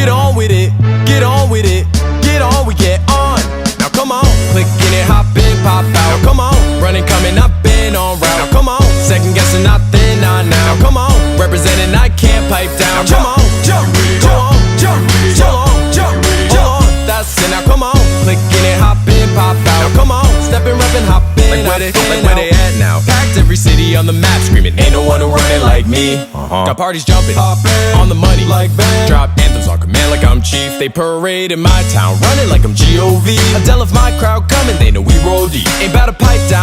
Get on with it, get on with it, get on, we get on. Now come on, click in it, hop in, pop out. Now come on, running, coming up in on route. Now come on, second guessing, nothing, not now. Come on, representing, I can't pipe down. Come on, jump, go on, jump, jump, jump, hold on, that's it. Now come on, click in it, hop in, pop out. Now come on, stepping, repping, hop in, like where they at now. Packed every city on the map, screaming, ain't no one who run it like me. Got parties jumping, on the money, like bang. Drop anthems on command like I'm chief. They parade in my town, running like I'm G.O.V. I tell if my crowd coming, they know we roll deep. Ain't bout to pipe down.